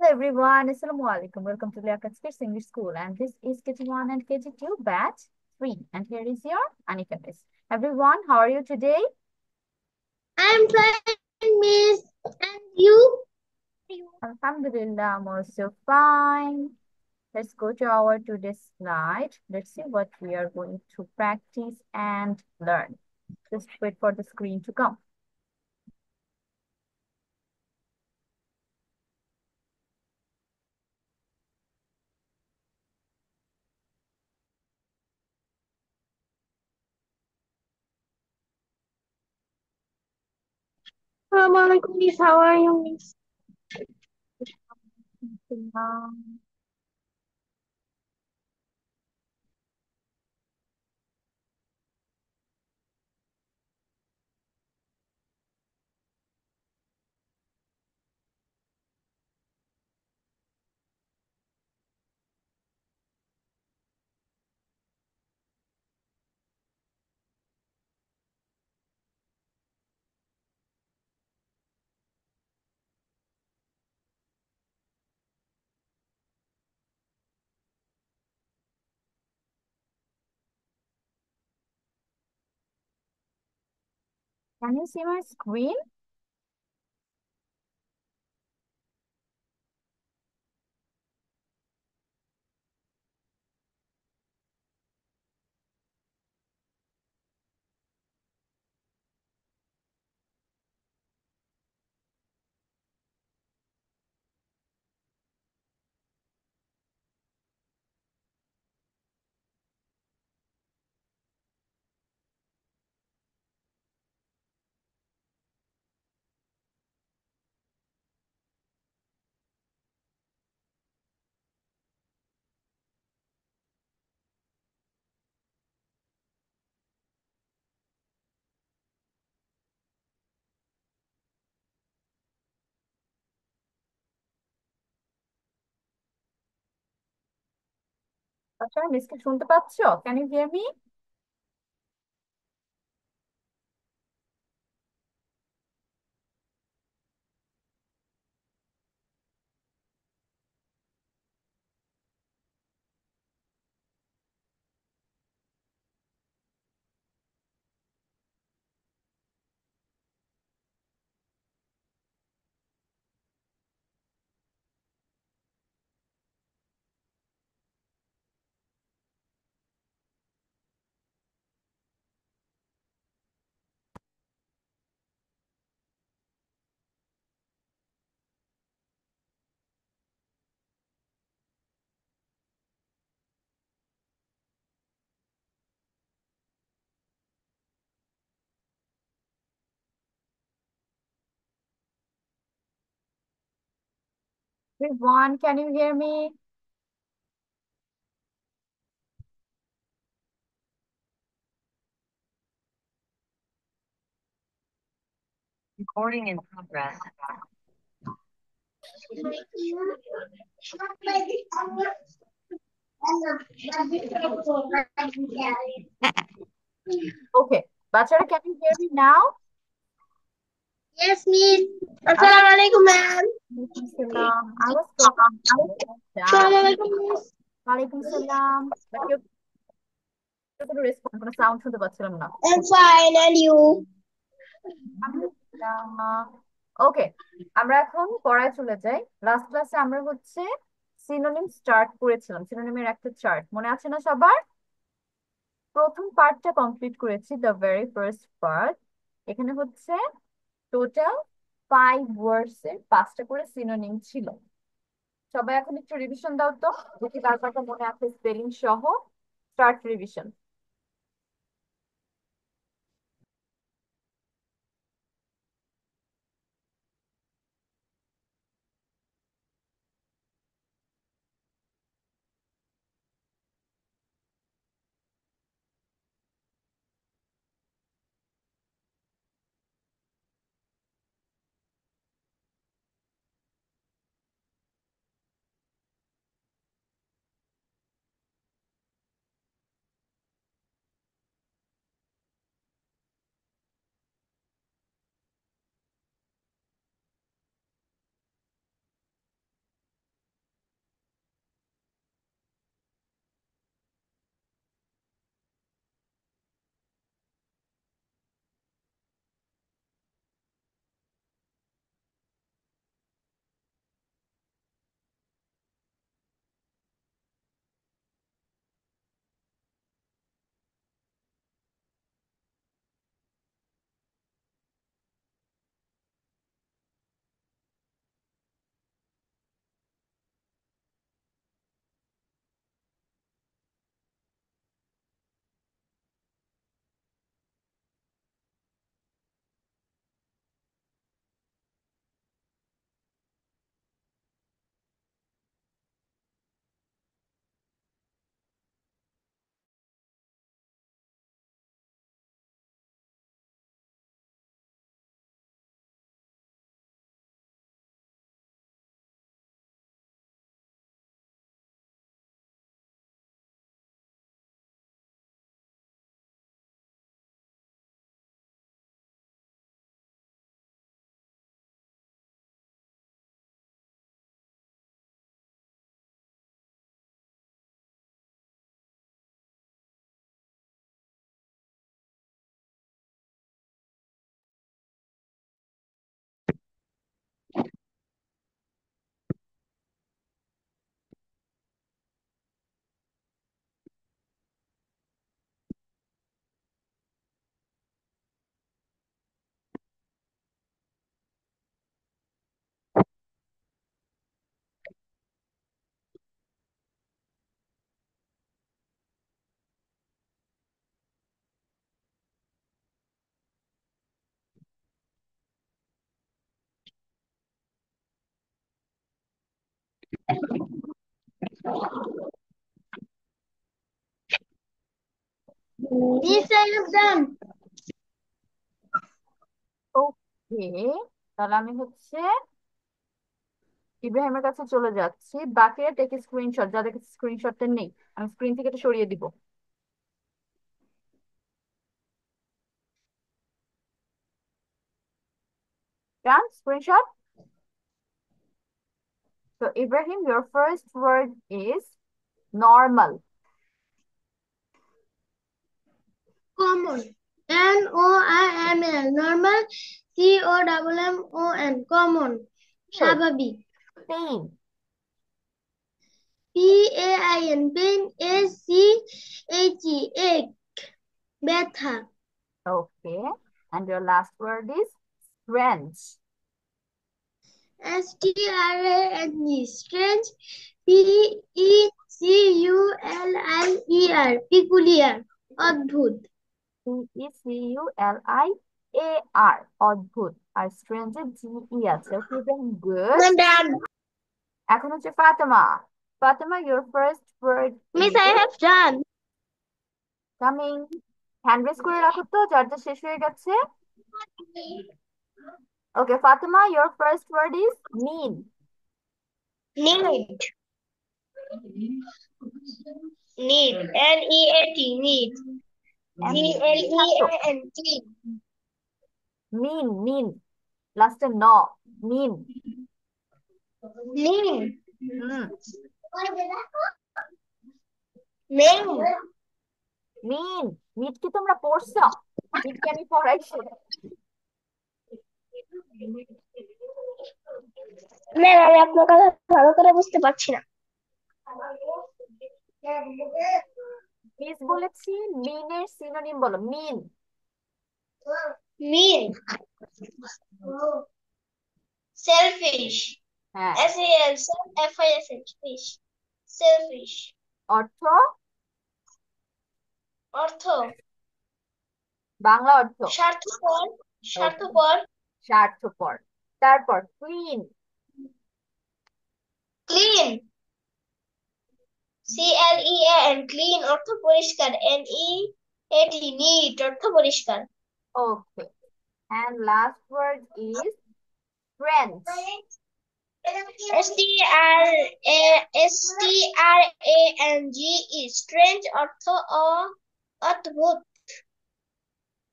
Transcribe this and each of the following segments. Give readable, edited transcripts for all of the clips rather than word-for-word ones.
Hello everyone, Assalamu alaikum. Welcome to Liaquat Kids English School, and this is KG1 and KG2 batch 3. And here is your Anika Miss. Everyone, how are you today? I'm fine, Miss. And you? Alhamdulillah, I'm also fine. Let's go to our today's slide. Let's see what we are going to practice and learn. Just wait for the screen to come. Assalamualaikum, Miss. How are you, Miss? Can you see my screen? আচ্ছা, মিসকে শুনতে পাচ্ছো? Can you hear me? Everyone, can you hear me? Recording in progress. Okay. Bachara, can you hear me now? Yes, Miss. I was Assalamualaikum, ma'am. Walaikum salam. I was talking down. Assalamualaikum, Miss. Walaikum salam. But কেউ কোনো response কোনো sound শুনতে পাচ্ছিলাম না। I'm fine, and you? ওকে, আমরা এখন পড়ায় চলে যাই। লাস্ট ক্লাসে আমরা হচ্ছে সিনোনিম স্টার্ট করেছিলাম, সিনোনিমের একটা চার্ট মনে আছে না সবার? প্রথম পার্টটা কমপ্লিট করেছি, দ্য ভেরি ফার্স্ট পার্ট। এখানে হচ্ছে টোটাল 5 ওয়ার্ডস এর 5টা করে সিনোনিম ছিল। সবাই এখন একটু রিভিশন দাও তো, দেখি কার কারটা মনে আছে স্পেলিং সহ। Start revision. Miss, I have done. ওকে, তাহলে আমি হচ্ছে ইব্রাহিমের কাছে চলে যাচ্ছি। বাকিরা টেক স্ক্রিনশট, যাদের কাছে স্ক্রিনশটটা নেই আমি স্ক্রিন থেকে এটা সরিয়ে দিব। ডান, screenshot. So Ibrahim, your first word is normal. Common. Normal. Normal. COMMON. Common. Good. স্বাভাবিক। Pain. PAIN. Pain. ACHE. Ache. ব্যথা। Okay. And your last word is strange. STRANGE. Strange. PECULIER. Peculiar. অদ্ভুত। PECULIAR, অদ্ভুত। আর strange এর GE আছে। Okay Ibrahim, good. Done. এখন হচ্ছে Fatema. Fatema, your first word Miss, is I have done. Coming. Hand raise করে রাখো তো, যার যা শেষ হয়ে গেছে। ওকে Fatema, your first word is mean. Need. Need. NEAT. Need. GLEANT. মিন, মিন, লাস্টে ন, মিন। Need. হুম, Name. মিন। মিট কি তোমরা পড়ছো? মিট কি আমি পড়াইছি? ম্যাম, আমি আপনার কথা ভালো করে বুঝতে পারছি না। মিস বলেছি, মিনের সিনোনিম বলো, মিন। Mean. Selfish. হ্যাঁ। SEL. FISH. Fish. Selfish. অর্থ, অর্থ। বাংলা অর্থ। স্বার্থপর। Okay. স্বার্থপর। স্বার্থপর। তারপর ক্লিন। ক্লিন। CLEAN. ক্লিন অর্থ পরিষ্কার। NEAT. নিট অর্থ পরিষ্কার। ওকে, and last word is strange. STRANGE. Strange অর্থ অদ্ভুত।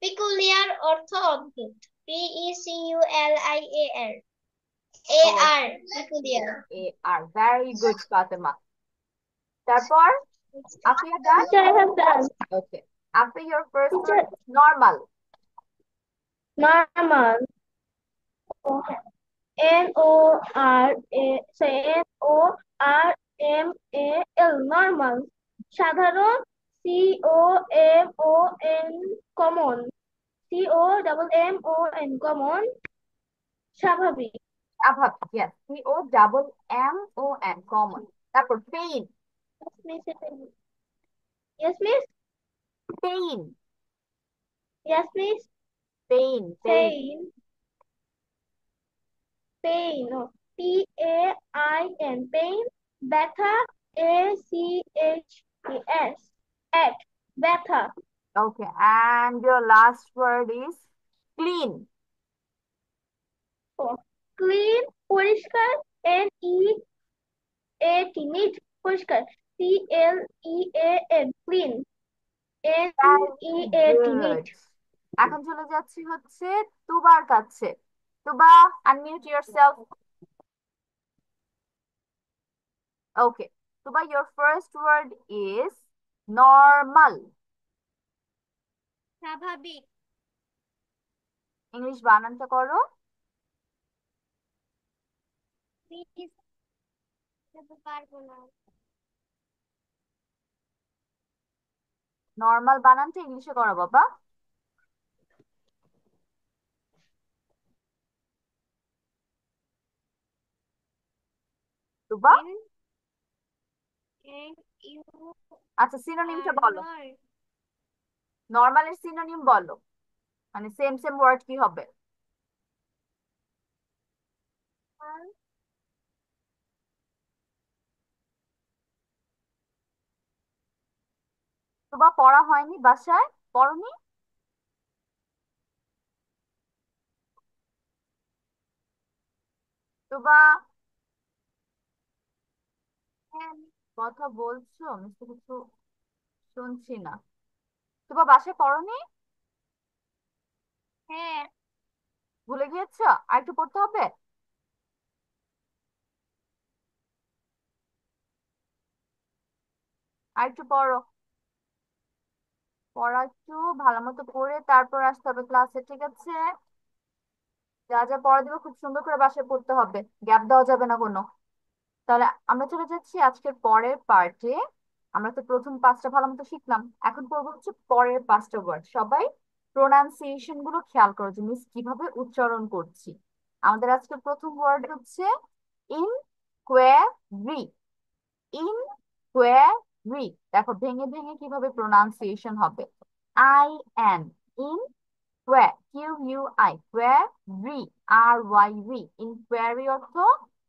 পিকুলিয়ার অর্থ অদ্ভুত। PECULIAR. AR. Peculiar. AR, very good Fatema. তারপর আফিয়া, ডান। Teacher, I have done. Okay, Afia, your first Teacher, word is normal. normal. NORMAL. Normal. সাধারণ। COMMON. Common. COMMON. Common. স্বাভাবিক। স্বাভাবিক, yes, COMMON, common। তারপর pain. Yes, miss. Pain, Yes, miss. Pain, pain. Pain. Pain. No. PAIN. Pain. ব্যথা। ACHES. At. ব্যথা। Okay, and your last word is clean. Clean পরিষ্কার। NEAT neat পরিষ্কার। CLEAN clean. NEAT neat. Good. এখন চলে যাচ্ছি হচ্ছে তুবার কাছে। Tuba, unmute yourself. Okay, Tuba, your first word is normal. স্বাভাবিক। ইংলিশ বানানটা করো। পারবো না। নর্মাল বানানটা ইংলিশে করো বাবা। তুবা, আচ্ছা সিনোনিমটা বলো। নর্মালের সিনোনিম বলো, মানে সেম সেম ওয়ার্ড কি হবে? তুবা, পড়া হয়নি বাসায়? পড়নি? তোবা হ্যাঁ, কথা বলছো, আমি তো কিছু শুনছি না। তোবা বাসায় পড়নি? হ্যাঁ। ভুলে গিয়েছো? আর একটু পড়তে হবে। আর একটু পড়ো। পড়া একটু ভালো মতো পড়ে তারপর আসতে হবে ক্লাসে, ঠিক আছে? যা যা পড়া দিবে খুব সুন্দর করে বাসায় পড়তে হবে, গ্যাপ দেওয়া যাবে না কোনো। তাহলে আমরা চলে যাচ্ছি আজকের পরের পার্টে। আমরা তো প্রথম পাঁচটা ভালো মতো শিখলাম, এখন পড়বো হচ্ছে পরের পাঁচটা ওয়ার্ড। সবাই প্রোনাউন্সিয়েশন গুলো খেয়াল করো যে মিস কিভাবে উচ্চারণ করছি। আমাদের আজকের প্রথম ওয়ার্ড হচ্ছে ইনকোয়ারি। ইনকোয়ারি, দেখো ভেঙে ভেঙে কিভাবে প্রোনাউন্সিয়েশন হবে। I N, in, Q U I, query, R Y ry. Inquiry অর্থ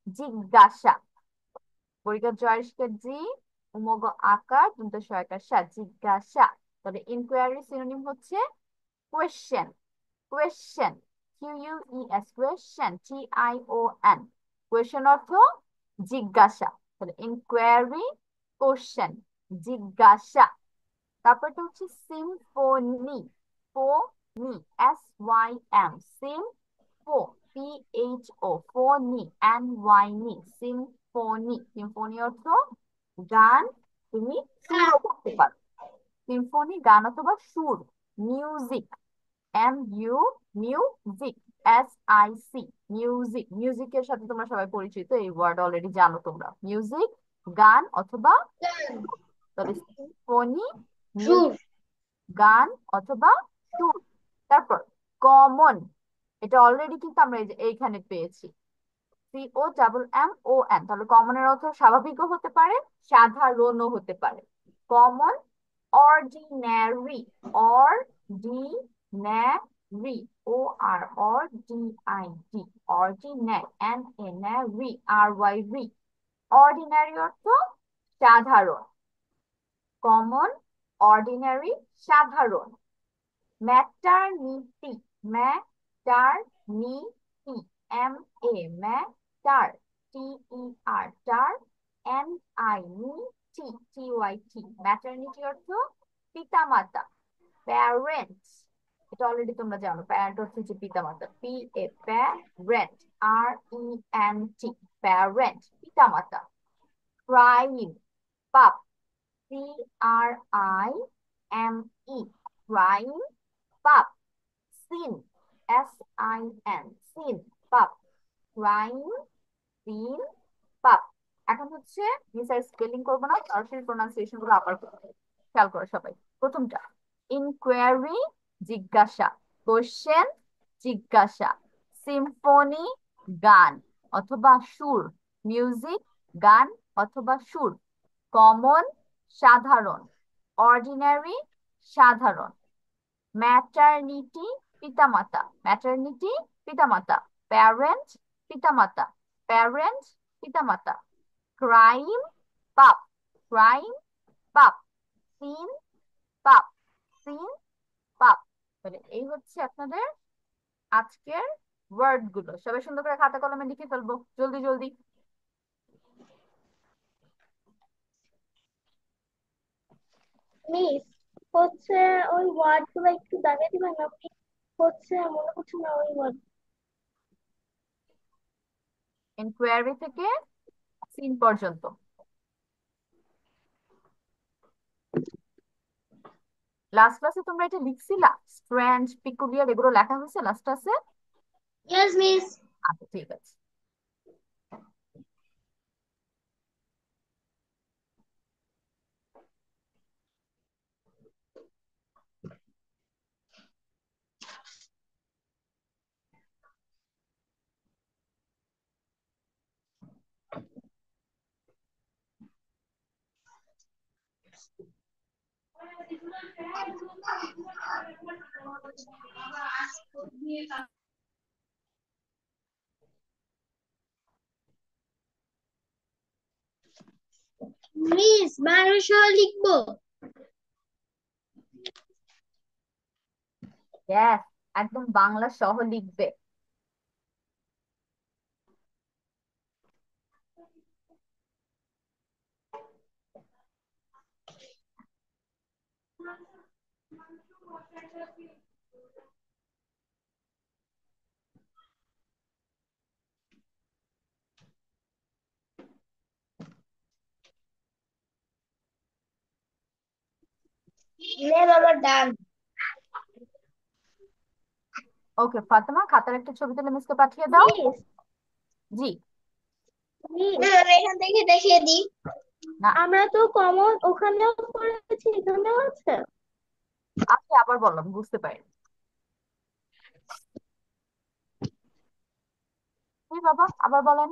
জিজ্ঞাসা। বর্গীয় জয়স্কের জি, উমগ আকার দন্ত সহায়কার সা, জিজ্ঞাসা। তবে ইনকোয়ারি সিনোনিম হচ্ছে question. Question, Q U E S, question, T I O N. Question অর্থ জিজ্ঞাসা। তাহলে ইনকোয়ারি, কোশ্চেন, জিজ্ঞাসা। তারপরটা হচ্ছে symphony. Phony, S Y M, sym, pho, P H O, phony, N Y ny, symphony. Symphony অর্থ গান, তুমি সুরও করতে পারো। সিম্ফনি গান অথবা সুর। Music, M U, music, S I C, music. মিউজিকের সাথে তোমরা সবাই পরিচিত, এই ওয়ার্ড অলরেডি জানো তোমরা। মিউজিক, গান অথবা সুর। তবে সিম্ফনি, সুর। গান অথবা সুর। তারপর কমন, এটা অলরেডি কিন্তু আমরা এইখানে পেয়েছি, COMMON। তাহলে কমনের অর্থ স্বাভাবিকও হতে পারে, সাধারণও হতে পারে। Common. Ordinary, ordinary, ORORDINARY, ordinary, RY রি। অর্ডিনারি অর্থ সাধারণ। কমন, অর্ডিনারি, সাধারণ। Maternity, maternity, matter, TER, NINITY। Maternity অর্থ পিতামাতা। প্যারেন্টস, এটা অলরেডি তোমরা জানো, প্যারেন্ট অর্থ হচ্ছে পিতামাতা। প্যারেন্ট, RENT, প্যারেন্ট, পিতামাতা। ক্রাইম, পাপ, CRIME, ক্রাইম, পাপ। সিন, SIN, সিন, পাপ। ক্রাইম, সিন, পাপ। এখন হচ্ছে মিসাইল স্পেলিং করবো না, সরাসরি প্রোনাউন্সিয়েশন গুলো আবার করবো। খেয়াল করো সবাই। প্রথমটা ইনকোয়ারি, জিজ্ঞাসা। কোশ্চেন, জিজ্ঞাসা। সিম্ফনি, গান অথবা সুর। মিউজিক, গান অথবা সুর। কমন, সাধারণ। অর্ডিনারি, সাধারণ। ম্যাটারনিটি, পিতামাতা। ম্যাটারনিটি, পিতামাতা। প্যারেন্ট, পিতামাতা। প্যারেন্ট, পিতামাতা। ক্রাইম, পাপ। ক্রাইম, পাপ। সিন, পাপ। সিন, পাপ। তাহলে এই হচ্ছে আপনাদের আজকের ওয়ার্ড গুলো। সবাই সুন্দর করে খাতা কলমে লিখে ফেলবো, জলদি জলদি। মিস, হচ্ছে ওই ওয়ার্ড গুলো একটু দাগিয়ে দিবেন না? আমি হচ্ছে মনে করছি না ওই ওয়ার্ড। ইনকোয়ারি থেকে সিন পর্যন্ত। লাস্ট ক্লাসে তোমরা এটা লিখছিলা, স্ট্র্যান্ড, পিকুলিয়ার, এগুলো লেখা হয়েছে লাস্ট ক্লাসে? Yes miss. আচ্ছা ঠিক আছে। মিস, মানুষ লিখবো? Yes, একদম বাংলা সহ লিখবে। ম্যাম আমার ডান। ওকে ফাতেমা, খাতার একটা ছবি তুলে মিসকে পাঠিয়ে দাও। মিস, জি। ম্যাম আমি এখান থেকে দেখিয়ে দিই। না, আমরা তো কমন ওখানেও করেছি, এখানেও আছে। আপনি আবার বললাম, বুঝতে পারি। জি বাবা, আবার বলেন।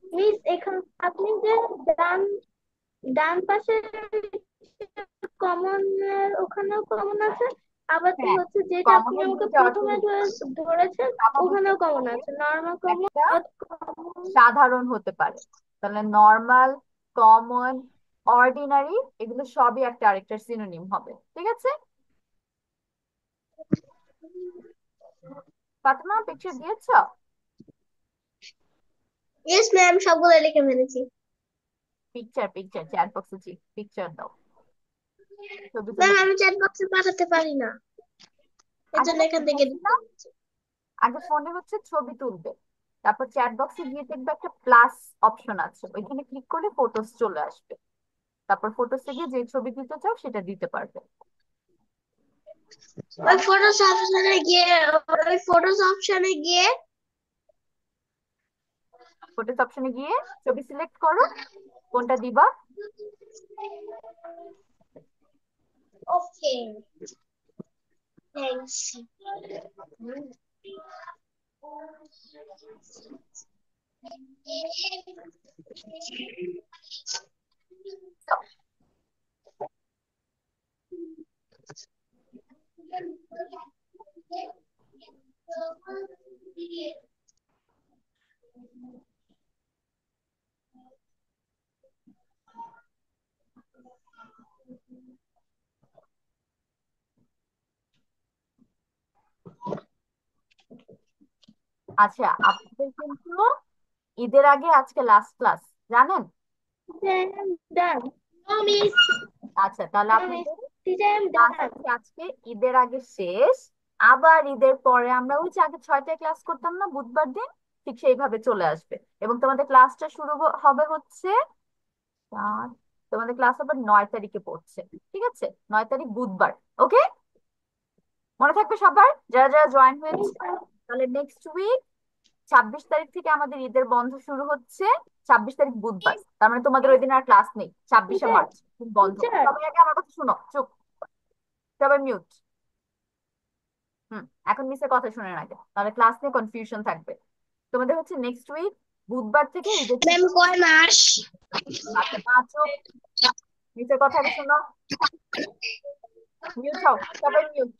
মিস এখান আপনি যে ডান ডান পাশে কমন ওখানেও কমন আছে, আবার হ্যাঁ, হচ্ছে যেটা আপনি কমনের আমাকে দুইটা অর্থ প্রথমে হচ্ছে ধরেছেন স্বাভাবিক ওখানেও হতে কমন পারে, আছে, নর্মাল কমন একটা কমন। সাধারণ হতে পারে। তাহলে নর্মাল, কমন, অর্ডিনারি, এগুলো সবই একটা আরেকটার সিনোনিম হবে। ঠিক আছে ফাতেমা, পিকচার দিয়েছো? ইয়েস ম্যাম, সবগুলো লিখে ফেলেছি। পিকচার পিকচার চ্যাট বক্সে পিকচার দাও, ছবি তুলে ম্যাম দাও। আমি চ্যাট বক্সে পাঠাতে পারি না, এর আগে জন্য না কি এখান থেকে বলছি না, লিখতে হচ্ছে। আগে ফোনে হচ্ছে ছবি তুলবে, তারপর চ্যাট বক্সে গিয়ে দেখবে একটা প্লাস অপশন আছে, ওইখানে ক্লিক করলে ফটোস চলে আসবে, তারপর ফটোসে গিয়ে যে ছবি দিতে চাও সেটা দিতে পারবে। ওই ফটোস অপশনে গিয়ে ওই ফটোস অপশনে গিয়ে ফটোস অপশনে গিয়ে ছবি সিলেক্ট করো, কোনটা দিবা। ওকে, থ্যাঙ্কস। আচ্ছা, আপনাদের কিন্তু ঈদের আগে আজকে লাস্ট ক্লাস, জানেন? ডান। নো মিস, আচ্ছা, তাহলে নো মিস, আপনাদের টিচার আই এম ক্লাস ডান। হচ্ছে আজকে ঈদের আগে শেষ। আবার ঈদের পরে আমরা ওই যে আগে 6টায় ক্লাস করতাম না বুধবার দিন, ঠিক সেইভাবে চলে আসবে। এবং তোমাদের ক্লাসটা শুরু হবে হচ্ছে আহ, তোমাদের ক্লাস আবার 9 তারিখে পড়ছে। ঠিক আছে, 9 তারিখ বুধবার। ওকে, মনে থাকবে সবার যারা যারা জয়েন হয়েছে। তাহলে নেক্সট উইক 26 তারিখ থেকে আমাদের ঈদের বন্ধ শুরু হচ্ছে। 26 তারিখ বুধবার, তার মানে তোমাদের ওই দিন আর ক্লাস নেই। 26শে মার্চ বন্ধ। টিচার সবাই আগে আমার কথা শুনো, চুপ, সবাই মিউট। হুম, এখন মিসের কথা শুনে আগে, তাহলে ক্লাস নিয়ে কনফিউশন থাকবে। তোমাদের হচ্ছে নেক্সট উইক বুধবার থেকে ঈদের ম্যাম ছুটি। কয় মাস? আচ্ছা না, চুপ, মিসের কথা আগে শোনো। মিউট হও, সবাই মিউট।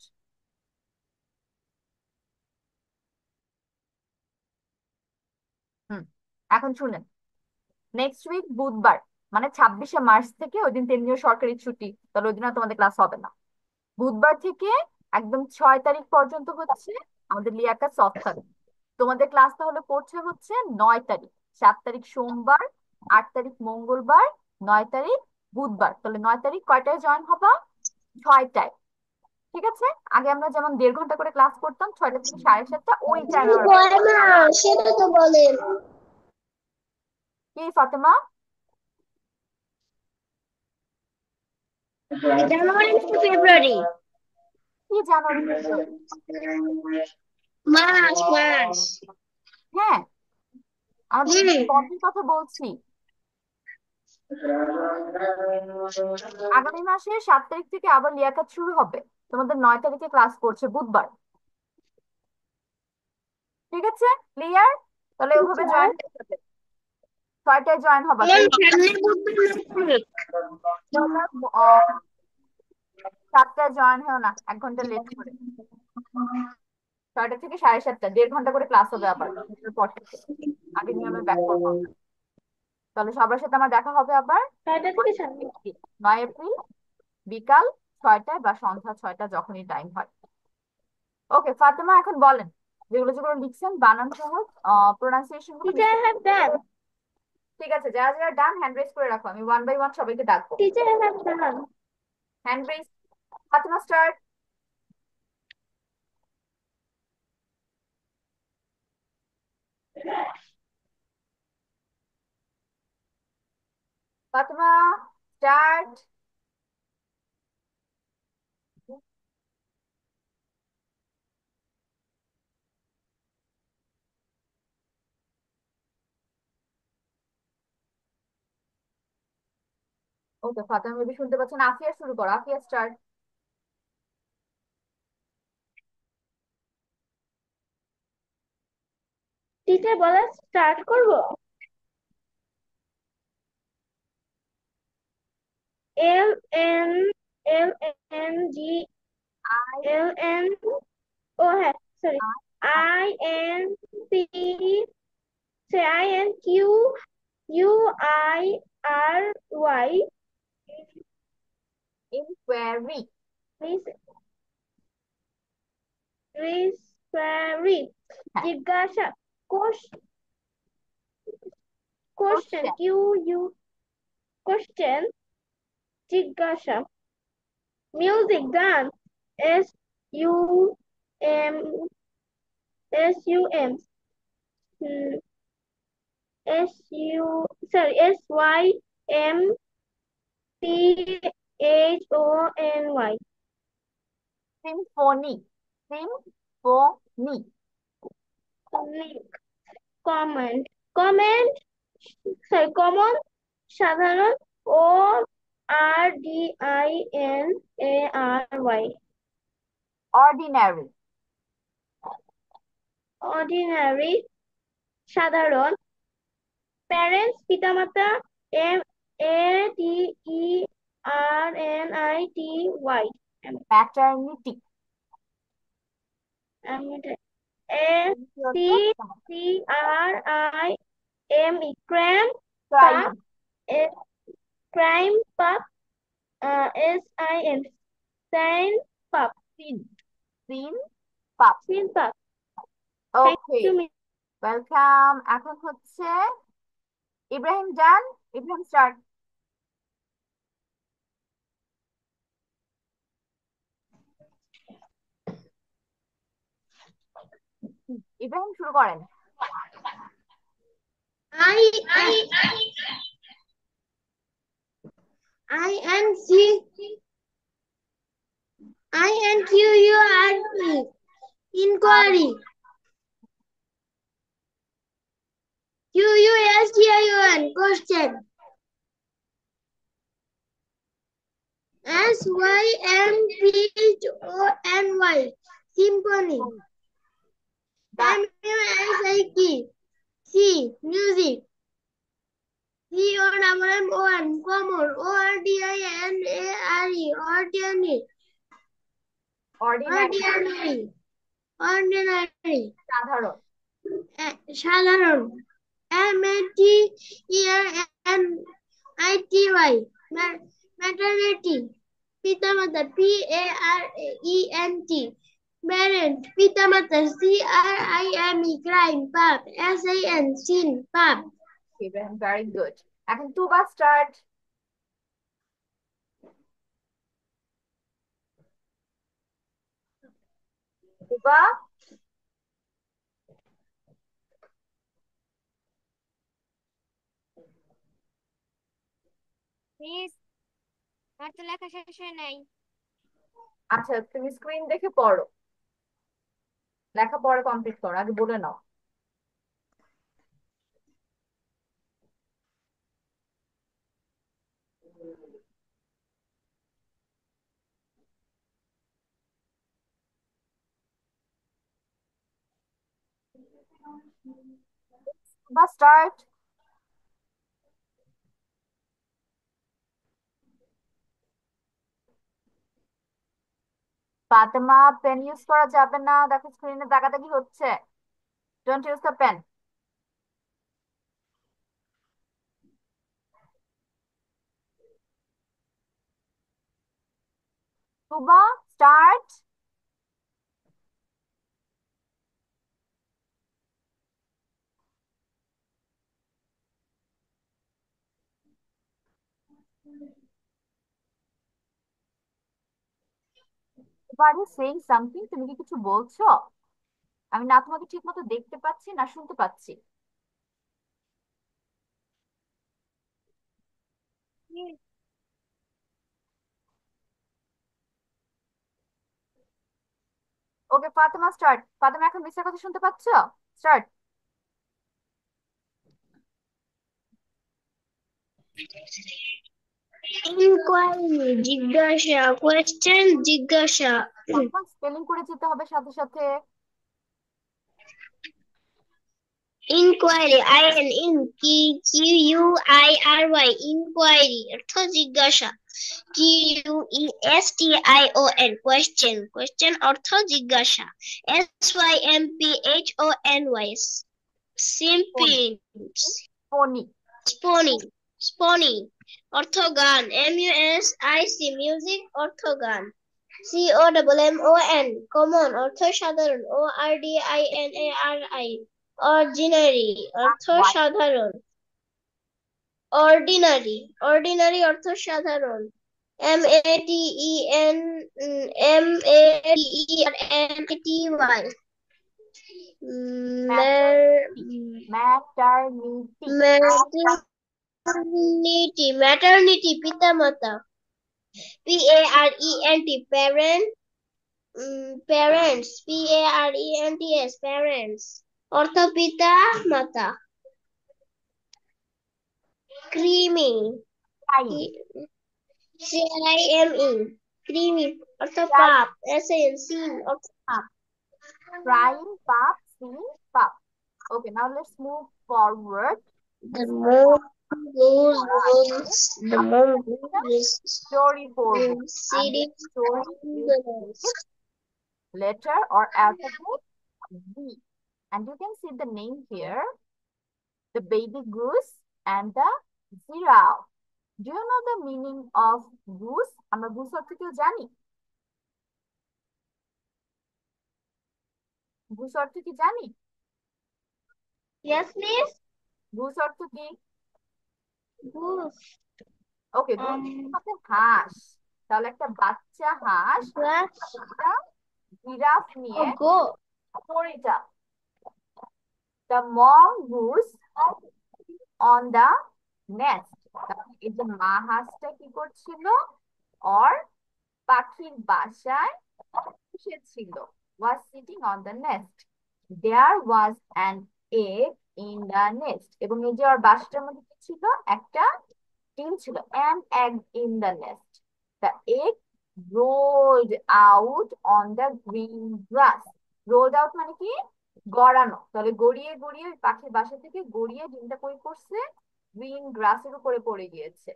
হুম, এখন শুনেন, নেক্সট উইক বুধবার মানে 26শে মার্চ থেকে, ওই দিন তেমনিও সরকারি ছুটি, তাহলে ওই দিন আর তোমাদের ক্লাস হবে না। বুধবার থেকে একদম 6 তারিখ পর্যন্ত হচ্ছে আমাদের লিয়াকাত অফ থাকবে। তোমাদের ক্লাস তাহলে পড়ছে হচ্ছে 9 তারিখ, 7 তারিখ সোমবার, 8 তারিখ মঙ্গলবার, 9 তারিখ বুধবার। তাহলে 9 তারিখ কয়টায় জয়েন হবা? 6টায়। ঠিক আছে, আগে আমরা যেমন 1.5 ঘন্টা করে ক্লাস করতাম, 6টা থেকে 7:30, ওই টাইমে আমরা কয় মাস সেটা তো বলেন। কি ফাতেমা? জানুয়ারি থেকে ফেব্রুয়ারি। কি জানুয়ারি ফেব্রুয়ারি? মাস মাস। হ্যাঁ, আমাদের হুম। ঈদের বন্ধের কথা বলছি। আগামী মাসে 7 তারিখ থেকে আবার লিয়াকাত শুরু হবে। তোমাদের 9 তারিখে ক্লাস করছে বুধবার। ঠিক আছে, ক্লিয়ার? তাহলে ওভাবে টিচার, জয়েন হয়ে যাবে। 6টায় জয়েন হবা ম্যাম তাহলে। সামনে বুধবার নেক্সট তোমরা, আহ, 7টায় জয়েন হও না, 1 ঘন্টা লেট করে। 6টা থেকে 7:30, 1.5 ঘন্টা করে ক্লাস হবে আবার এটার পর থেকে। আগের নিয়মে ব্যাক করবো আমরা। তাহলে সবার সাথে আমার দেখা হবে আবার 6টা থেকে 7টা। 9 এপ্রিল বিকাল 6টায় বা সন্ধ্যা 6টা, যখনই টাইম হয়। ওকে ফাতেমা, এখন বলেন যেগুলো যেগুলো লিখছেন বানান সহ প্রোনাউন্সিয়েশন গুলো Teacher, I mistake. have done. ঠিক আছে, যারা যারা ডান হ্যান্ড রেজ করে রাখো, আমি 1 বাই 1 সবাইকে ডাকবো। Teacher, I have done. Hand raise. Fatema start. Fatema start. Okay Fatema baby শুনতে পাচ্ছেন, আফিয়া শুরু করো, আফিয়া স্টার্ট। টিচার বলা স্টার্ট করব। L N L N G I L N O হ্যাঁ sorry I N C I N Q U I R Y inquiry. রিসপারি হ্যাঁ, জিজ্ঞাসা question question. Q U question জিজ্ঞাসা মিউজিক গান S U M S U M SYMPHONY symphony. Symphony. Comment comment common সাধারণ ORDINARY ordinary. Ordinary সাধারণ parents পিতামাতা MATERNITY maternity. SCCRIME crumb crime. পাপ crime পাপ SIN সাইন পাপ সিন। সিন পাপ। Sin পাপ থ্যাংক ওকে, ইউ ওয়েলকাম। এখন হচ্ছে ইব্রাহিম ডান, ইব্রাহিম স্টার্ট। ইব্রাহিম শুরু করেন। I INQURE inquiry QUSTION question SYMPHONY symphony done. MUSIC C music COMMON common ORDINARE ordinary ordinary. ordinary সাধারণ। সাধারণ MATERNITY maternity পিতামাতা PARENT parent পিতামাতা CRIME crime পাপ SIN sin পাপ ইব্রাহিম ভেরি গুড। এখন তুবা স্টার্ট। তুবা। মিস আমার তো লেখা শেষ হয় নাই। আচ্ছা, তুমি স্ক্রিন দেখে পড়ো, লেখা পড়া কমপ্লিট করো, আগে বলে নাও। Tuba start. Fatema, pen use করা যাবে না, দেখো স্ক্রিনে তাকাতাকি হচ্ছে। Don't use the pen. Tuba start. Are you saying something, তুমি কি কিছু বলছো? আমি না তোমাকে ঠিক মতো দেখতে পাচ্ছি না শুনতে পাচ্ছি। ওকে ফাতেমা স্টার্ট। ফাতেমা এখন মিসের কথা শুনতে পাচ্ছো? স্টার্ট। ইনকোয়ারি জিজ্ঞাসা, কোয়েশ্চেন জিজ্ঞাসা। এখন স্পেলিং করে যেতে হবে সাথে সাথে। ইনকোয়ারি, INQUIRY, ইনকোয়ারি অর্থ জিজ্ঞাসা। QUESTION, কোয়েশ্চেন, কোয়েশ্চেন অর্থ জিজ্ঞাসা। SYMPHONY, ফোনি। সিম্পিং, ফোনি। স্পনি, স্পনি অর্থ গান। MUSIC, মিউজিক অর্থ গান। COMMON, কমন অর্থ সাধারণ। ORDINARI, অর্ডিনারি অর্থ সাধারণ। অর্ডিনারি, অর্ডিনারি অর্থ সাধারণ। MATERNMATERNITY, maternity. ম্যাটারনিটি, ম্যাটারনিটি পিতামাতা। PARENT, parent, parents. PARENTS, parents অর্থ পিতা মাতা। Creamy, crime. CRIME, ক্রিমি অর্থ পাপ। SIN, অর্থ পাপ। ক্রাইম, পাপ, সিন, পাপ। Okay, now let's move forward. The more goes পড়া আছে। goes, the আমরা more একটা goes স্টোরি পড়বো। and the city story is with letter or alphabet B. And you can see the name here, the baby goose and the giraffe. Do you know the meaning of goose? আমরা goose অর্থ কেউ জানি? goose অর্থ কি জানি? Yes, miss. goose অর্থ কি? Goose. ওকে, goose হচ্ছে হাঁস। তাহলে একটা বাচ্চা হাঁস Grass. একটা জিরাফ নিয়ে Go. স্টোরিটা। The mom goose on the nest. এই যে মা হাঁসটা কি করছিল? or পাখির বাসায় বসেছিল। was sitting on the nest. There was an egg in the nest. এবং এই যে ওর বাসাটার মধ্যে কি ছিল? একটা ডিম ছিল। an egg in the nest. The egg rolled out on the green grass. rolled out মানে কি? গড়ানো। তাহলে গড়িয়ে গড়িয়ে ওই পাখির বাসা থেকে গড়িয়ে ডিমটা কই করছে? গ্রিন গ্রাসের উপরে পড়ে গিয়েছে,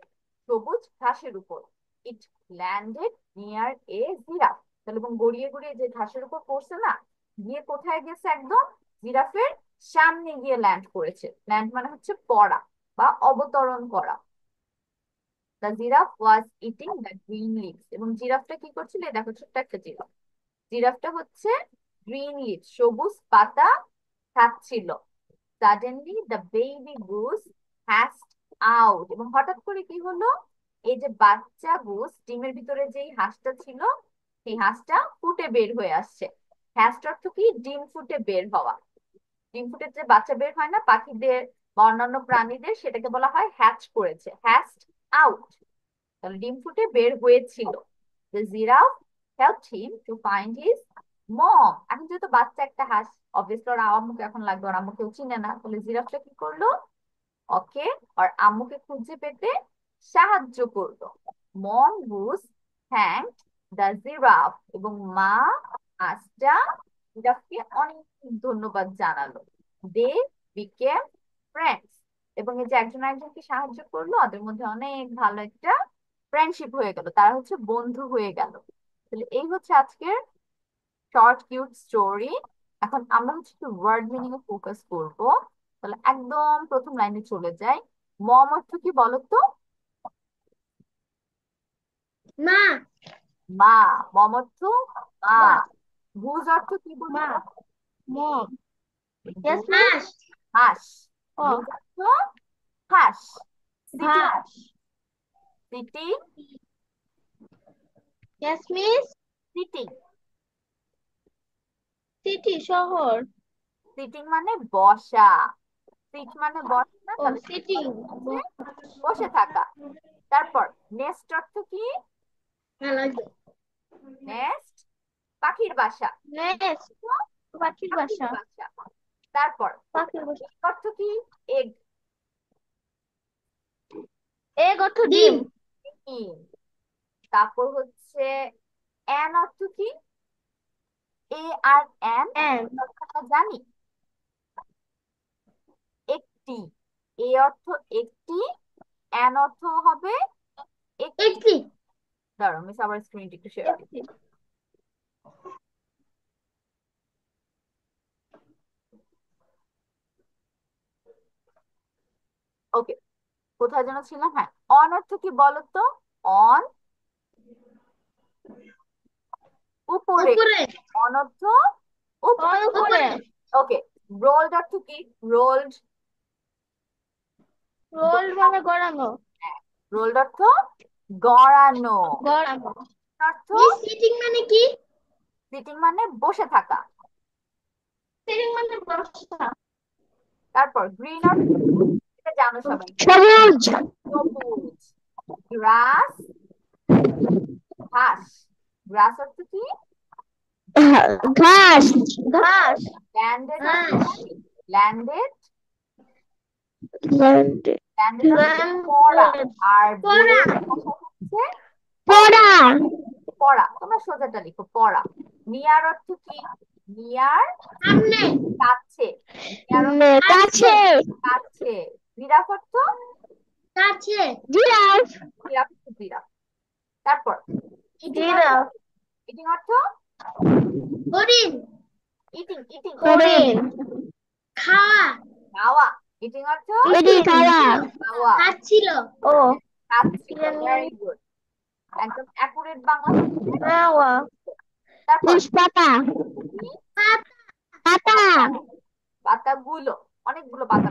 সবুজ ঘাসের উপর। ইট ল্যান্ডেড নিয়ার এ জিরাফ। তাহলে এবং গড়িয়ে গড়িয়ে যে ঘাসের উপর পড়ছে না, গিয়ে কোথায় গেছে? একদম জিরাফের সামনে গিয়ে ল্যান্ড করেছে। ল্যান্ড মানে হচ্ছে পড়া বা অবতরণ করা। The giraffe was eating the green leaves. এবং জিরাফটা কি করছিল? এই দেখো ছোট্ট একটা জিরাফ। জিরাফটা হচ্ছে গ্রিন লিভ, সবুজ পাতা খাচ্ছিল। Suddenly the baby goose hatched out. এবং হঠাৎ করে কি হলো? এই যে বাচ্চা গুস, ডিমের ভিতরে যেই হাঁসটা ছিল, সেই হাঁসটা ফুটে বের হয়ে আসছে। হ্যাস্ট অর্থ কি? ডিম ফুটে বের হওয়া। ডিম ফুটে যে বাচ্চা বের হয় না পাখিদের বা অন্যান্য প্রাণীদের, সেটাকে বলা হয় হ্যাচ করেছে, হ্যাস্ট আউট। তাহলে ডিম ফুটে বের হয়েছিল। The giraffe helped him to find his mom. এখন যেহেতু বাচ্চা একটা হাঁস, অবভিয়াসলি ওর আম্মুকে এখন লাগবে, ওর আম্মুকেও চিনে না। তাহলে জিরাফটা কি করলো? ওকে আর আম্মুকে খুঁজে পেতে সাহায্য করলো। Mom goose thanked the giraffe. এবং মা হাঁসটা জিরাফকে অনেক ধন্যবাদ জানালো। They became friends. এবং এই যে একজন একজনকে সাহায্য করলো, ওদের মধ্যে অনেক ভালো একটা ফ্রেন্ডশিপ হয়ে গেল, তারা হচ্ছে বন্ধু হয়ে গেল। তাহলে এই হচ্ছে আজকের শর্ট কিউট স্টোরি। এখন আমরা হচ্ছে একটু ওয়ার্ড মিনিং এ ফোকাস করব। তাহলে একদম প্রথম লাইনে চলে যাই। মম অর্থ কি বলো তো? মা। মা। মম অর্থ মা। মা ভুজ অর্থ কি বলতো? মা মম yes ভুজ miss হাঁস। ও ভুজ অর্থ হাঁস। সিটি। ঘাস city. yes miss city. City শহর সিটিং মানে বসা। সিট মানে বসা না, ও তাহলে সিটিং হচ্ছে বসে থাকা। তারপর নেস্ট অর্থ কি? নেস্ট পাখির বাসা। নেক্সট তো পাখির পাখির বাসা বাসা। তারপর পাখির বাসা egg অর্থ কি? এগ। এগ অর্থ ডিম ডিম। তারপর হচ্ছে অ্যান অর্থ কি? এ আর অ্যান এন্ড অর্থটা জানি। একটি। এ অর্থ একটি, অ্যান অর্থ হবে একটি। একটি দাঁড়াও মিস আবার স্ক্রিনটা একটু শেয়ার করি। একটি ওকে, কোথায় যেন ছিলাম? হ্যাঁ, অন অর্থ কি বলতো? অন উপরে। উপরে অন অর্থ অন উপরে। উপরে ওকে, রোলড অর্থ কি? রোলড। রোল মানে গড়ানো রোলড অর্থ গড়ানো। গড়ানো অর্থ মিস সিটিং মানে কি সিটিং মানে বসে থাকা। সিটিং মানে বসা তারপর গ্রিন অর্থ এটা জানো সবাই। সবুজ সবুজ। গ্রাস ঘাস। গ্রাস অর্থ কি? ঘাস ঘাস ল্যান্ডেড অর্থ ঘাস জানি। ল্যান্ডেড। ল্যান্ড ল্যান্ডেড অর্থ পড়া। ল্যান্ড আর পড়া বের ভাষা হচ্ছে পড়া পড়া। তোমরা সোজাটা লিখো পড়া। নিয়ার অর্থ কি? নিয়ার সামনে কাছে। নিয়ার অর্থ কাছে কাছে। জিরাফ অর্থ কাছে জিরাফ জিরাফ অর্থ জিরাফ। তারপর ইটিং অর্থ জিরাফ ইটিং অর্থ হরিণ ইটিং ইটিং হরিণ খাওয়া খাওয়া। ইটিং অর্থ এটি খাওয়া খাওয়া। খাচ্ছিল ও খাচ্ছিল। ভেরি গুড, একদম অ্যাকুরেট বাংলা হচ্ছে খাওয়া তারপর পাতা কি? পাতা পাতাগুলো, অনেকগুলো পাতা।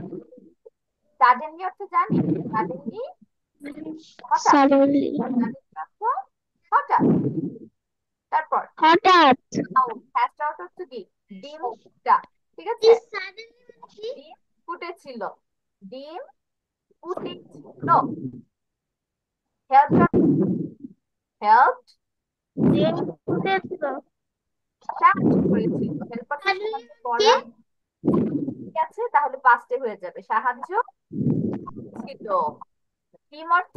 সাডেনলি অর্থ জানি। সাডেনলি হঠাৎ। সাডেনলি সাডেনলি অর্থ হঠাৎ। তারপর হঠাৎ হ্যাশটা অর্থ হচ্ছে কি? ডিমটা। ঠিক আছে, সাডেনলি ডিম ফুটেছিল। ডিম ফুটেছিল। হেল্প হেল্প ডিম ফুটেছিল সাহায্য করেছিল। হেল্প অর্থ সাহায্য করা। ঠিক আছে, তাহলে পাঁচটে হয়ে যাবে। সাহায্য ছিল। টিম অর্থ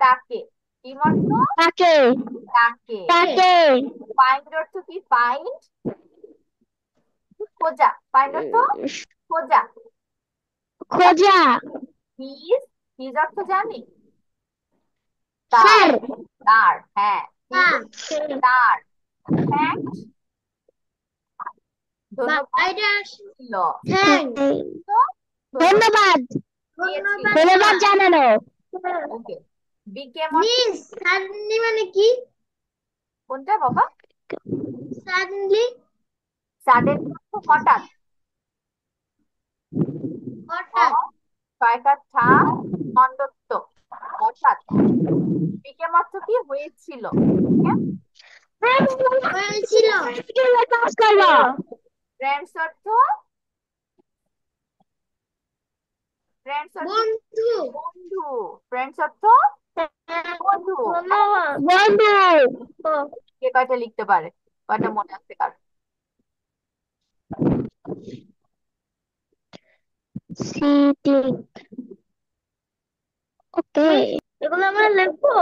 তাকে। টিম অর্থ তাকে তাকে। তাকে ফাইন্ড অর্থ কি? ফাইন্ড খোঁজা। ফাইন্ড অর্থ খোঁজা। খোঁজা হিজ হিজ অর্থ জানি। তার। স্যার তার, হ্যাঁ হিজ তার। থ্যাংক ধন্যবাদ ছিল। তো ধন্যবাদ ধন্যবাদ দিয়েছিল। ধন্যবাদ জানানো ওকে, বিকেম মিস সাডেনলি মানে কি কোনটা বাবা? সাডেনলি সাডেন হঠাৎ। হঠাৎ ছয়কার ছা খণ্ডত্ব হঠাৎ। বিকেম অর্থ কি? হয়েছিল। হয়েছিল ফ্রেন্ডস অর্থ ফ্রেন্ডস অর্থ বন্ধু বন্ধু। ফ্রেন্ডস অর্থ বন্ধু। বন্ধু কে কয়টা লিখতে পারে? কয়টা মনে আছে কার? সিটি ওকে এগুলো আমরা লিখবো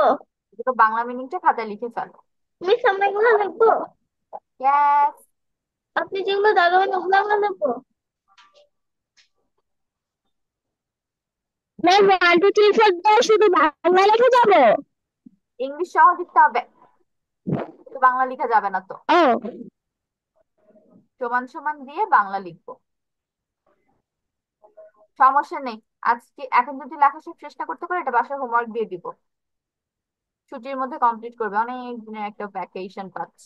এগুলো বাংলা মিনিংটা খাতায় লিখে ফেলো। মিস আমরা এগুলো লিখবো ইয়েস। আপনি যেগুলো দাগাবেন ওগুলো আমরা লিখবো ম্যাম 1 2 3 4 দিয়ে শুধু বাংলা লিখে যাবো ইংলিশ সহ লিখতে হবে, শুধু বাংলা লেখা যাবে না তো। ও সমান সমান দিয়ে বাংলা লিখবো, সমস্যা নেই। আজকে এখন যদি লেখা সব চেষ্টা করতে পারে, এটা বাসায় হোমওয়ার্ক দিয়ে দিব। ছুটির মধ্যে কমপ্লিট করবে, অনেক দিনের একটা ভ্যাকেশন পাচ্ছ।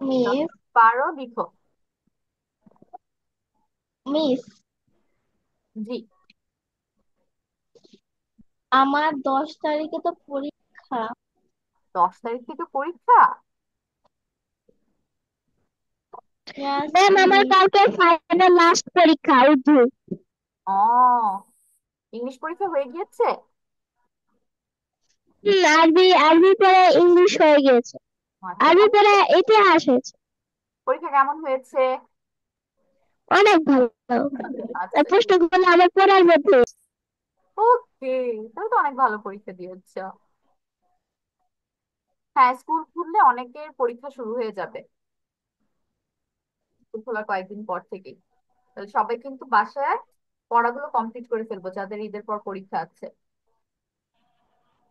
মিস পারো লিখো। মিস জি। আমার 10 তারিখে তো পরীক্ষা। 10 তারিখ থেকে পরীক্ষা? Yes, ম্যাম আমার miss. কালকে ফাইনাল লাস্ট পরীক্ষা উর্দু। ও, ইংলিশ পরীক্ষা হয়ে গিয়েছে? আরবি আরবি পড়ে ইংলিশ হয়ে গেছে। আচ্ছা, আরবি কেমন পড়ে ইতিহাস হয়েছে। পরীক্ষা কেমন হয়েছে? অনেক ভালো। আচ্ছা, ঠিক। প্রশ্নগুলো আমার পড়ার মধ্যে। ওকে, তাহলে তো অনেক ভালো পরীক্ষা দিয়েছ। হ্যাঁ, স্কুল খুললে অনেকের পরীক্ষা শুরু হয়ে যাবে, স্কুল খোলার কয়েকদিন পর থেকেই। তাহলে সবাই কিন্তু বাসায় পড়াগুলো কমপ্লিট করে ফেলবো, যাদের ঈদের পর পরীক্ষা আছে।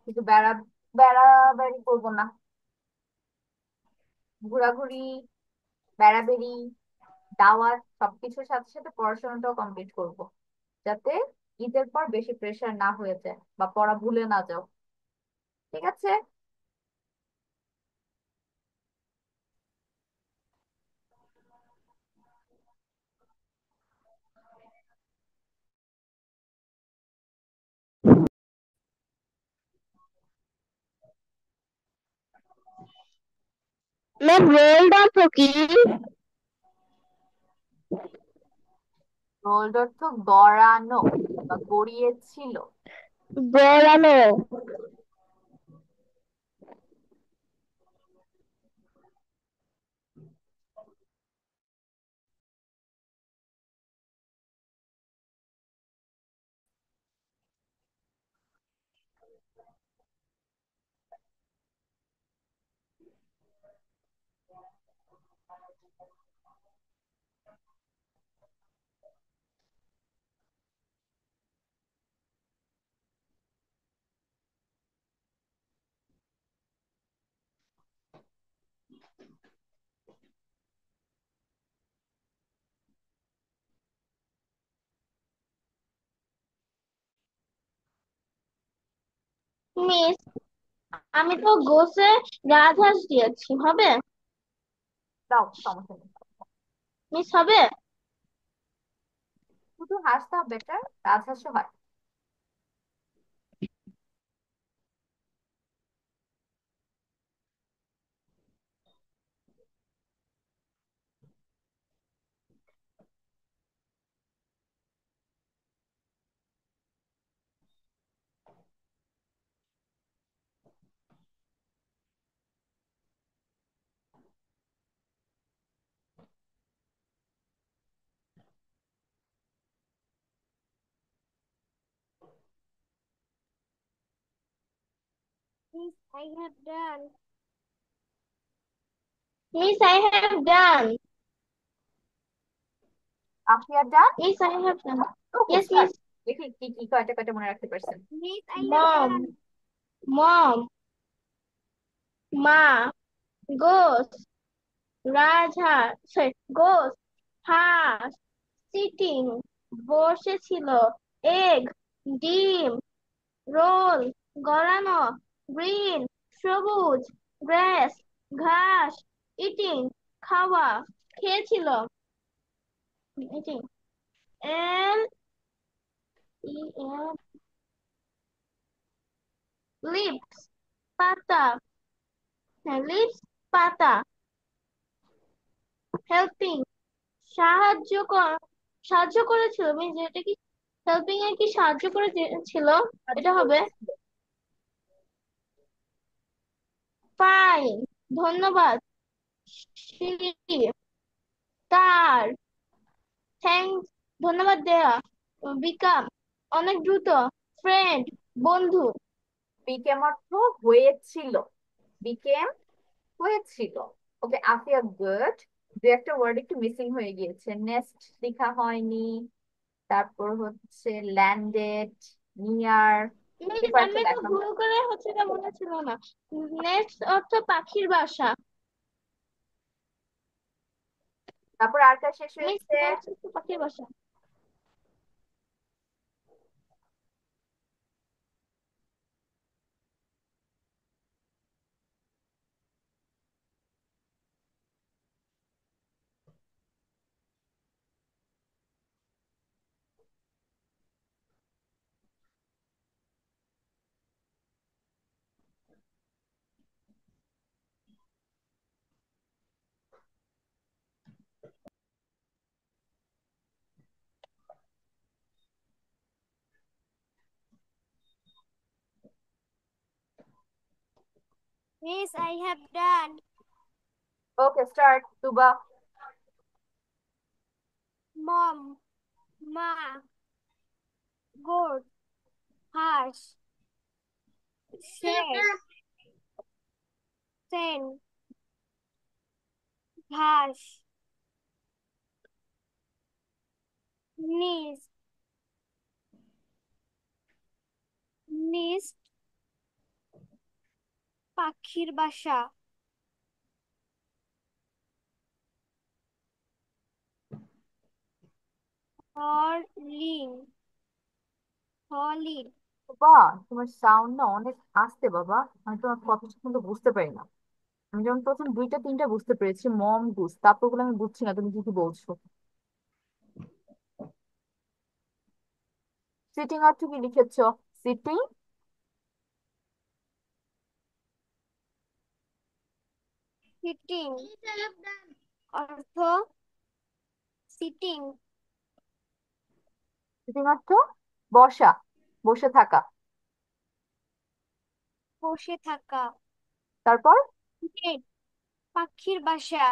কিন্তু বেড়াবেড়ি করবো না, ঘোরাঘুরি, বেড়াবেড়ি, দাওয়াত সবকিছুর সাথে সাথে পড়াশোনাটাও কমপ্লিট করব, যাতে ঈদের পর বেশি প্রেশার না হয়ে যায় বা পড়া ভুলে না যাও। ঠিক আছে? ম্যাম রোল্ড অফ কি? রোল্ড অর্থ গড়ানো বা গড়িয়েছিল। গড়ানো। মিস আমি তো গোসে রাজহাঁস দিয়েছি, হবে? দাও, সমস্যা নেই। মিস হবে? শুধু হাসতে বেটার, রাজহাঁসও হয়। Miss, I have done. Miss, I have done. Afia done? Miss, I have done. Okay, Yes, start. Miss. দেখি কি কি কয়টা কয়টা মনে রাখতে পারছেন। Miss, I have Mom, done. Mom, Ma, goes, রাজহাঁস, sorry, goes, হাঁস, সিটিং, বসেছিল, এগ, ডিম, রোল, গড়ানো, গ্রিন, সবুজ, গ্রাস, ঘাস, ইটিং, খাওয়া, খেয়েছিল, ইটিং, এল ই এল লিভস, পাতা, হ্যাঁ লিভস, পাতা, হেল্পিং, সাহায্য সাহায্য করেছিল, মিনস এটা কি হেল্পিং এ কি সাহায্য করেছিল, সাহায্য এটা হবে করেছিল। ফাইন, ধন্যবাদ, সিঁড়ি, তার, থ্যাঙ্কস, ধন্যবাদ দেয়া, বিকাম, অনেক দ্রুত, ফ্রেন্ড, বন্ধু, বিকেম অর্থ হয়েছিল, বিকেম হয়েছিল। ওকে আফিয়া, গুড। দু একটা ওয়ার্ড একটু মিসিং হয়ে গিয়েছে, নেস্ট লেখা হয়নি, তারপর হচ্ছে ল্যান্ডেড, নিয়ার, এই মিস কয়েকটা আমি তো লেখা ভুল হয়। করে হচ্ছে না, মনে ছিল না, নেক্সট অর্থ পাখির বাসা, তারপর আর কার শেষ মিস হয়েছে? পাখির বাসা। Miss, I have done. Okay, start Tuba. Mom, ma, goat, horse, shed, sen, ঘাস, নিজ, নিস্ট, পাখির বাসা, হরিণ, হলিন। তুবা, তোমার সাউন্ড না অনেক আস্তে বাবা, আমি তোমার কথা ঠিক মতো বুঝতে পারি না। আমি যেমন প্রথম দুইটা তিনটা বুঝতে পেরেছি, মম গুস, তারপর গুলো আমি বুঝছি না তুমি কি কি বলছো। সিটিং অর্থ কি লিখেছো? সিটিং। সিটিং অর্থ সিটিং সিটিং অর্থ বসা, বসে থাকা। বসে থাকা। তারপর নেট পাখির বাসা।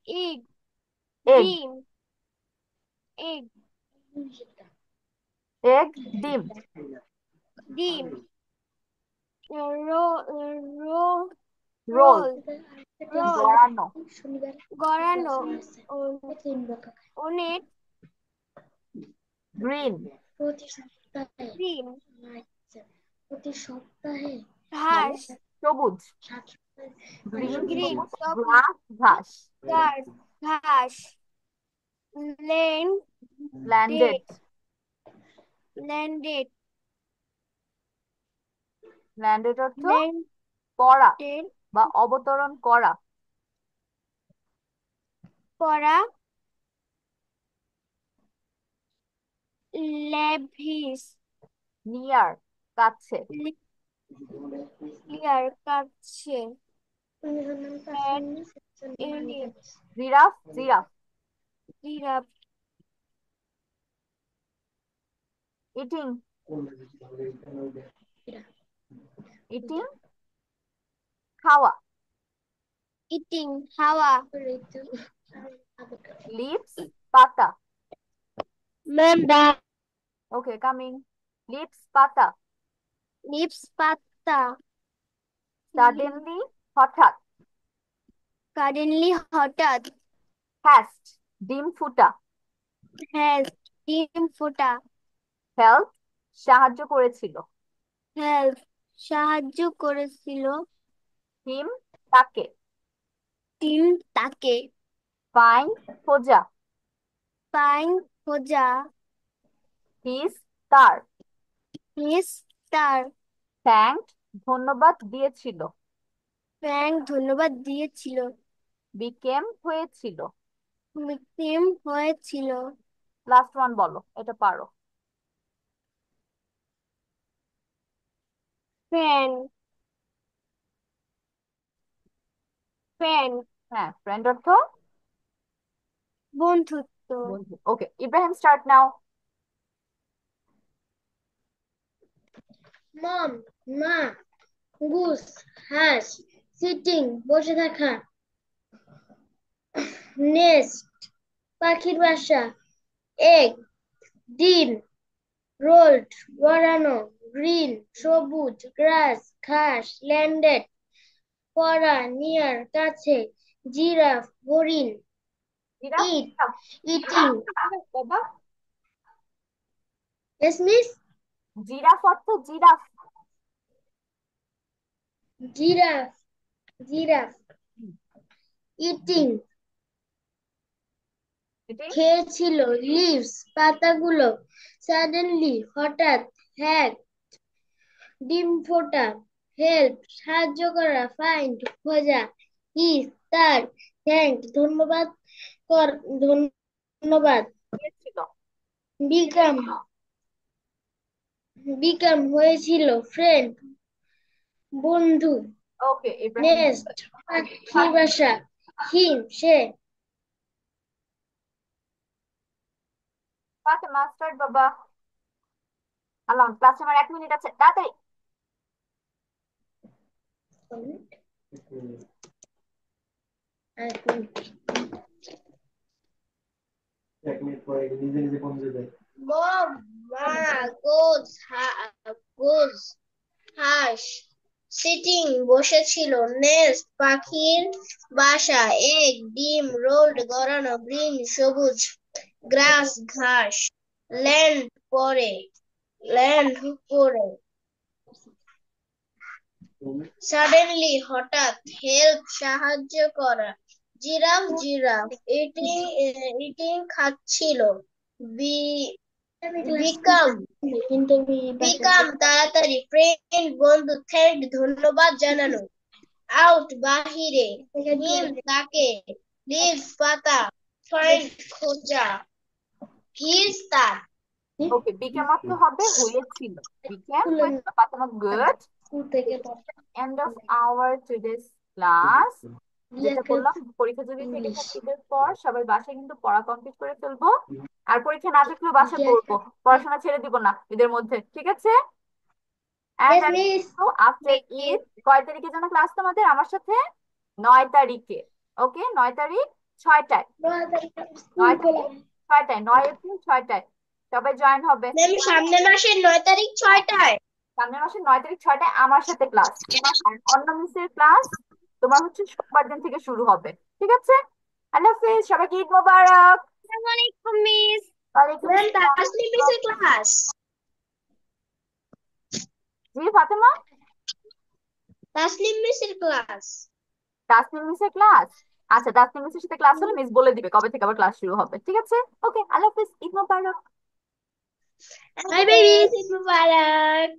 Egg egg. ডিম, এগ এগ, ডিম। ডিম। Roll roll roll, roll roll গড়ানো। গড়ানো। অনেক গ্রিন, ডিম। ঘাস, সবুজ। গ্রিন, গ্রিন সবুজ, সবুজ। গ্রাস, ঘাস। ঘাস, ঘাস। Land landed, ded, landed, landed অর্থ ল্যান্ডেড। পড়া বা অবতরণ করা। পড়া। লেভিস, নিয়ার, কাছে। ক্লিয়ার কাটছে। Pat, unit, giraffe, giraffe. Giraffe. Eating, eating, খাওয়া। ইটিং হাওয়া। লিভস, পাতা। ম্যাম দা ওকে, কামিং। লিভস, পাতা। লিপস পাতা। সাডেনলি, হঠাৎ। সাডেনলি হঠাৎ। হ্যাস্ট, ডিম ফুটা। হ্যাজ ডিম ফোটা। হেল্প, সাহায্য করেছিল। হেল্প সাহায্য করেছিল। হিম, তাকে। টিম তাকে। ফাইন্ড, খোঁজা। পাইন খোঁজা। হিজ, তার। মিস তার। থ্যাঙ্কড, ধন্যবাদ দিয়েছিল। ব্যাংক ধন্যবাদ দিয়েছিল। বিকেম, হয়েছিল। মিটিম হয়েছিল। লাস্ট ওয়ান বলো, এটা পারো। ফ্যান, ফ্যান হ্যাঁ, ফ্রেন্ড অর্থ বন্ধুত্ব। বন্ধু। ওকে, ইব্রাহিম, স্টার্ট নাও। মম, মা, গুস, হাঁস, সিটিং বসে থাকা, নেস্ট পাখির বাসা, এগ ডিম, রোল্ড গড়ানো, গ্রিন সবুজ, গ্রাস ঘাস, ল্যান্ডেড পড়া, নিয়ার কাছে, জিরাফ হরিণ, জিরাফ, ইট জিরাফ। ইটিং। বাবা, ইয়েস মিস। জিরাফ অর্থ giraffe. Giraffe giraffe eating Eating? খেয়েছিল, লিভস পাতাগুলো, সাডেনলি হঠাৎ, হ্যাক ডিম ফোটা, হেল্প সাহায্য করা, ফাইন্ড খোঁজা, হিস তার, থ্যাঙ্ক ধন্যবাদ ধন্যবাদ, খেয়েছিল। বিকাম বিকাম হয়েছিল, ফ্রেন্ড বন্ধু, ওকে, ইব্রাহিম। নেস্ট পাখির বাসা, হিম সে, ফাতেমা স্টার্ট বাবা। আল্লাহ, ক্লাসে আমার 1 মিনিট আছে, তাড়াতাড়ি। Bob goes হাঁস সিটিং বসেছিল, নেস্ট পাখির বাসা, এগ ডিম, রোল্ড গড়ানো, গ্রিন সবুজ, গ্রাস ঘাস, ল্যান্ড পরে সাডেনলি হঠাৎ, হেল্প সাহায্য করা, জিরাফ ইটিং খাচ্ছিল, বিকাম তাড়াতাড়ি, ফ্রেন্ড বন্ধু, থ্যাঙ্ক ধন্যবাদ জানানো, আউট বাহিরে, হিম তাকে, লিভস পাতা, ফাইন্ড খোঁজা, হিজ তার, ওকে, বিকেম অর্থ হবে হয়েছিল। বিকেম হয়েছিল। Fatema good. End of our today's class. যেটা বললাম, পরীক্ষা যদি থেকে থাকে ঈদের পর সবাই বাসায় কিন্তু পড়া কমপ্লিট করে ফেলবো। আর পরীক্ষা না থাকলেও বাসায় পড়বো, পড়াশোনা ছেড়ে দিব না ঈদের মধ্যে, ঠিক আছে? এন্ড আফটার ঈদ, কয় তারিখে যেন ক্লাস তোমাদের আমার সাথে? 9 তারিখে। ওকে, 9 তারিখ 6টায়। 9 তারিখ 6টায়, 9 এপ্রিল 6টায় সবাই জয়েন হবে। সামনের মাসের 9 তারিখ 6টায়, সামনের মাসের 9 তারিখ 6টায় আমার সাথে ক্লাস। আর অন্য মিসের ক্লাস তোমার হচ্ছে সোমবার দিন থেকে শুরু হবে, ঠিক আছে? আল্লাহ হাফিজ, সবাইকে ঈদ মোবারক। আসসালামু আলাইকুম মিস। ওয়ালাইকুম আসসালাম। তাসলিম মিসের ক্লাস, জি ফাতেমা, তাসলিম মিসের ক্লাস, তাসনিম মিসের ক্লাস। আচ্ছা, তাসনিম মিসের সাথে ক্লাস হলে মিস বলে দিবে কবে থেকে আবার ক্লাস শুরু হবে, ঠিক আছে? ওকে, আল্লাহ হাফিজ, ঈদ মোবারক। বাই বাই মিস, ঈদ মুবারক।